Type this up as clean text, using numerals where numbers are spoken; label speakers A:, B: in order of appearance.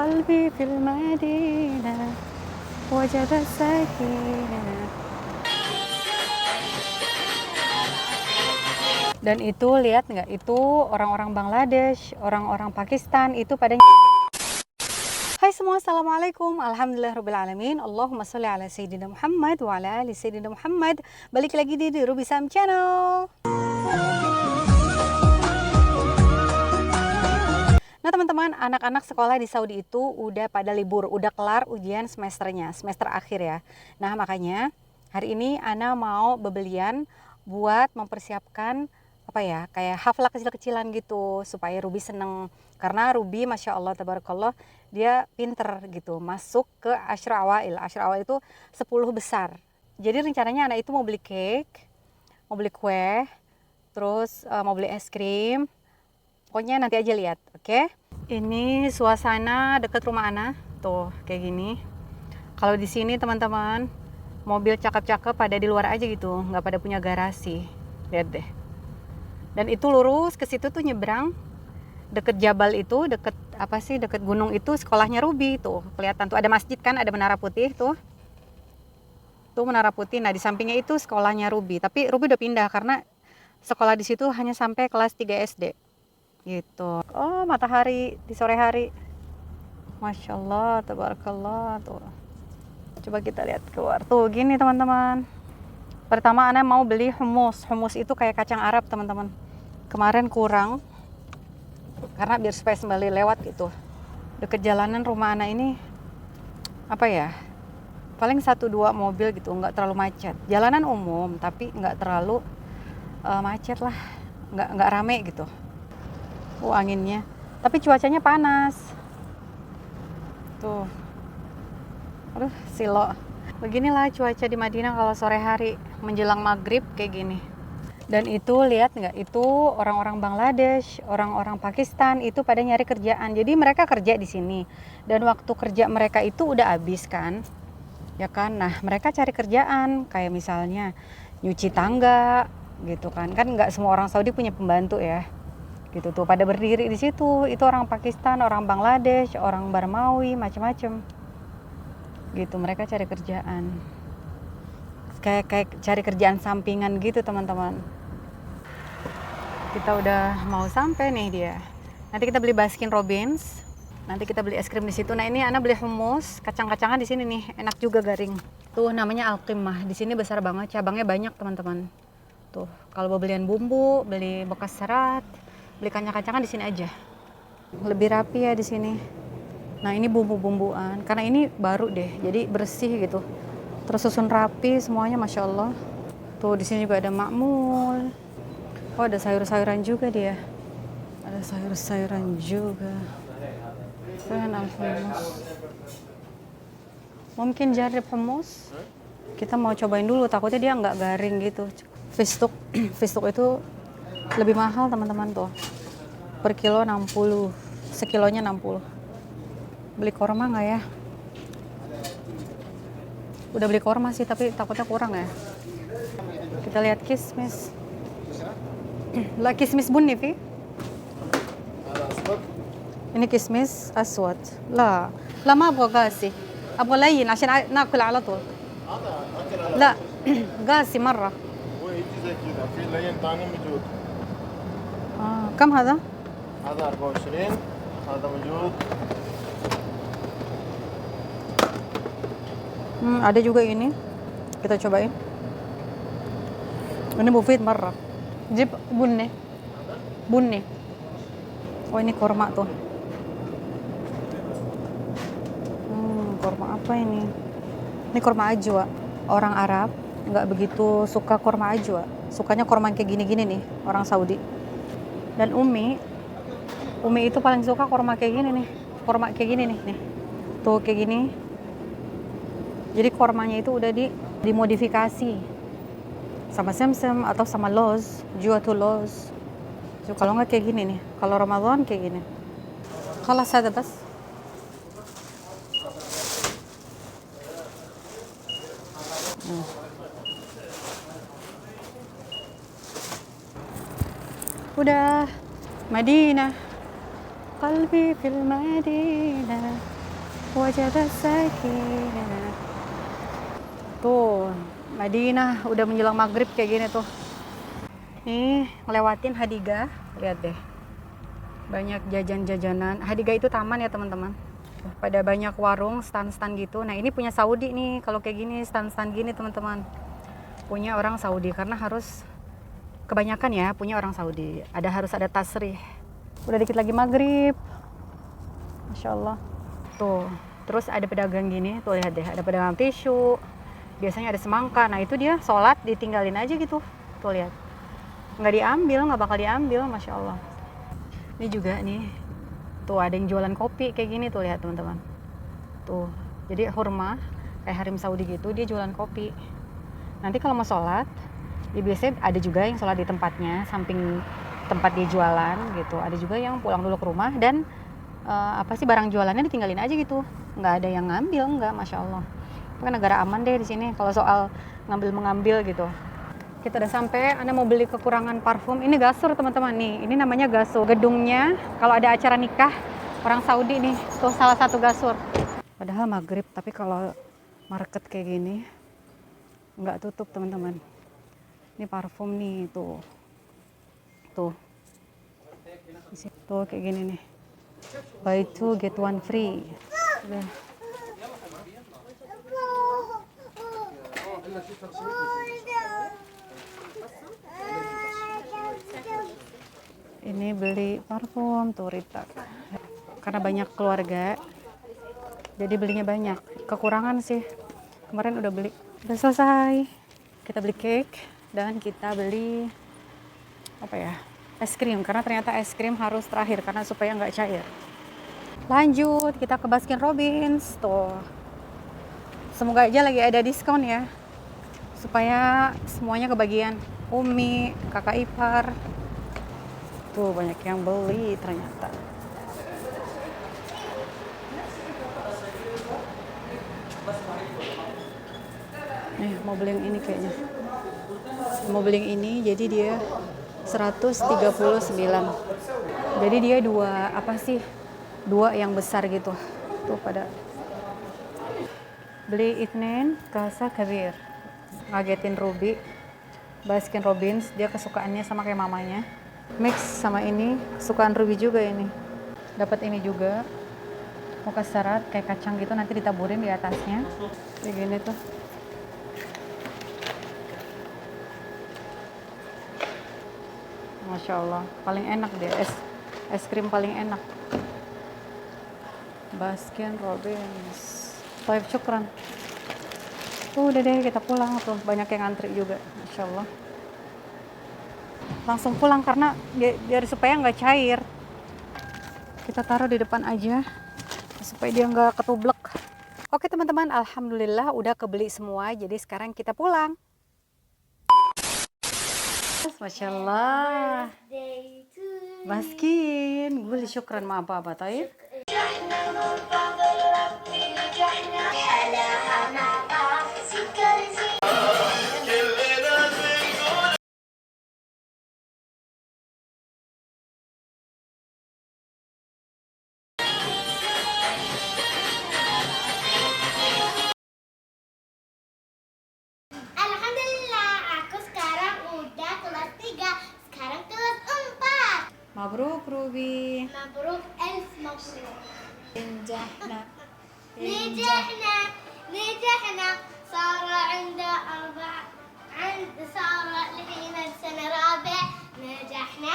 A: قلبي في المدينة وجد السكينة. Dan itu lihat nggak, itu orang-orang Bangladesh, orang-orang Pakistan itu pada. Hai semua, assalamualaikum, alhamdulillahirobbilalamin, Allahumma sholli ala sayyidina Muhammad wa ala ali sayyidina Muhammad. Balik lagi di Ruby Sam Channel. Nah teman-teman, anak-anak sekolah di Saudi itu udah pada libur, udah kelar ujian semesternya, semester akhir ya. Nah makanya hari ini Ana mau bebelian buat mempersiapkan apa ya, kayak haflah kecil-kecilan gitu supaya Ruby seneng. Karena Ruby Masya Allah tabarakallah dia pinter gitu, masuk ke Ashra Awail. Ashra Awail itu 10 besar. Jadi rencananya anak itu mau beli cake, mau beli kue, terus mau beli es krim. Pokoknya nanti aja lihat, oke? Ini suasana dekat rumah Ana, tuh kayak gini. Kalau di sini teman-teman, mobil cakep-cakep pada di luar aja gitu, nggak pada punya garasi. Lihat deh. Dan itu lurus ke situ tuh nyebrang, deket Jabal itu, deket apa sih, deket gunung itu sekolahnya Ruby tuh. Kelihatan tuh ada masjid kan, ada menara putih tuh. Tuh menara putih. Nah di sampingnya itu sekolahnya Ruby. Tapi Ruby udah pindah karena sekolah di situ hanya sampai kelas 3 SD. Gitu. Oh matahari di sore hari. Masya Allah, tabarakallah tuh. Coba kita lihat keluar tuh gini teman-teman. Pertama Ana mau beli hummus. Hummus itu kayak kacang Arab teman-teman. Kemarin kurang karena biar supaya sembali lewat gitu. Deket jalanan rumah Ana ini apa ya, paling 1-2 mobil gitu, nggak terlalu macet. Jalanan umum tapi nggak terlalu macet lah, nggak rame gitu. Anginnya, tapi cuacanya panas tuh. Aduh silo. Beginilah cuaca di Madinah kalau sore hari menjelang maghrib kayak gini. Dan itu lihat nggak, itu orang-orang Bangladesh, orang-orang Pakistan itu pada nyari kerjaan. Jadi mereka kerja di sini. Dan waktu kerja mereka itu udah habis kan, ya kan. Nah mereka cari kerjaan kayak misalnya nyuci tangga gitu kan. Kan nggak semua orang Saudi punya pembantu ya. Gitu tuh pada berdiri di situ. Itu orang Pakistan, orang Bangladesh, orang Barmawi, macam-macam. Gitu mereka cari kerjaan. Kayak cari kerjaan sampingan gitu teman-teman. Kita udah mau sampai nih dia. Nanti kita beli Baskin Robbins. Nanti kita beli es krim di situ. Nah ini Ana beli hummus, kacang-kacangan di sini nih, enak juga garing. Tuh namanya Al-Qimmah. Di sini besar banget, cabangnya banyak teman-teman. Tuh kalau mau belian bumbu, beli bekas serat, beli kacang-kacangan di sini aja. Lebih rapi ya di sini. Nah ini bumbu-bumbuan. Karena ini baru deh, jadi bersih gitu. Terus susun rapi semuanya, Masya Allah. Tuh di sini juga ada makmul. Oh ada sayur-sayuran juga dia. Ada sayur-sayuran juga. Kan al-hummus. Mungkin jarib hummus. Kita mau cobain dulu, takutnya dia nggak garing gitu. Fistuk, fistuk itu lebih mahal teman-teman tuh. Per kilo 60, sekilonya 60. Beli korma nggak ya? Udah beli korma sih, tapi takutnya kurang ya. Kita lihat kismis. Lah kismis bunni fi? Ini kismis aswad. لا لا ما ابغى قاسي. ابغى لين عشان ناكل على طول. لا قاسي مرة.
B: هو يجي زي كذا، في لين ثاني موجود.
A: كم هذا؟
B: هذا 24، هذا موجود.
A: Ada juga ini. Kita cobain. Ini mufid marah. Jib bunni. Bunni. Oh ini korma tuh. Korma apa ini? Ini korma ajwa. Orang Arab nggak begitu suka korma ajwa. Sukanya korma kayak gini-gini nih, orang Saudi. Dan Umi itu paling suka korma kayak gini nih. Korma kayak gini nih. Tuh kayak gini. Jadi kormanya itu udah dimodifikasi sama semsem atau sama loz, juatu loz. So, kalau nggak kayak gini nih, kalau Ramadan kayak gini. Khalas ada bas. Udah Madinah, qalbi fil Madinah. wajada sakinah. Tuh, Madinah udah menjelang maghrib kayak gini tuh. Nih, ngelewatin Hadiga, lihat deh. Banyak jajan-jajanan. Hadiga itu taman ya teman-teman. Pada banyak warung, stand-stand gitu. Nah ini punya Saudi nih, kalau kayak gini, stand-stand gini teman-teman. Punya orang Saudi, karena harus, kebanyakan ya, punya orang Saudi. Harus ada tasrih. Udah dikit lagi maghrib. Masya Allah. Tuh, terus ada pedagang gini, tuh lihat deh, ada pedagang tisu. Biasanya ada semangka, nah itu dia sholat ditinggalin aja gitu. Tuh lihat. Nggak diambil, nggak bakal diambil, Masya Allah. Ini juga nih, tuh ada yang jualan kopi kayak gini tuh, lihat teman-teman. Tuh, jadi hurma kayak Harim Saudi gitu, dia jualan kopi. Nanti kalau mau sholat, ya biasanya ada juga yang sholat di tempatnya, samping tempat dia jualan gitu. Ada juga yang pulang dulu ke rumah dan barang jualannya ditinggalin aja gitu, nggak ada yang ngambil, nggak, Masya Allah. Kan negara aman deh di sini kalau soal ngambil-mengambil gitu. Kita udah sampai, Anda mau beli kekurangan parfum. Ini Gasur teman-teman nih, ini namanya Gasur. Gedungnya kalau ada acara nikah orang Saudi nih, tuh salah satu Gasur. Padahal maghrib, tapi kalau market kayak gini nggak tutup teman-teman. Ini parfum nih, tuh. Tuh kayak gini nih. Buy two get one free. Udah. Ini beli parfum tuh Rita. Karena banyak keluarga, jadi belinya banyak. Kekurangan sih. Kemarin udah beli. Udah selesai. Kita beli cake dan kita beli es krim. Karena ternyata es krim harus terakhir karena supaya nggak cair. Lanjut, kita ke Baskin Robbins. Tuh. Semoga aja lagi ada diskon ya. Supaya semuanya kebagian. Umi, kakak ipar. Tuh banyak yang beli ternyata. Nih mau beli yang ini kayaknya. Mau beli yang ini, jadi dia 139. Jadi dia dua yang besar gitu. Tuh pada beli Itnen Kasa Kabir. Ngagetin Ruby. Baskin Robbins, dia kesukaannya sama kayak mamanya. Mix sama ini, kesukaan Ruby juga ini. Dapat ini juga. Muka syarat kayak kacang gitu, nanti ditaburin di atasnya. Kayak gini tuh. Masya Allah, paling enak deh, es krim paling enak. Baskin Robbins. Taib syukran. Udah deh, kita pulang tuh, banyak yang ngantri juga, Masya Allah. Langsung pulang karena biar supaya nggak cair. Kita taruh di depan aja supaya dia nggak ketublek. Oke teman-teman, alhamdulillah udah kebeli semua, jadi sekarang kita pulang. Masya Allah. Baskin, gue syukran ma apa taib. Mabruk Ruby.
C: مبروك ألف مبروك.
A: نجحنا
C: نجحنا صار الحين سنة رابع. نجحنا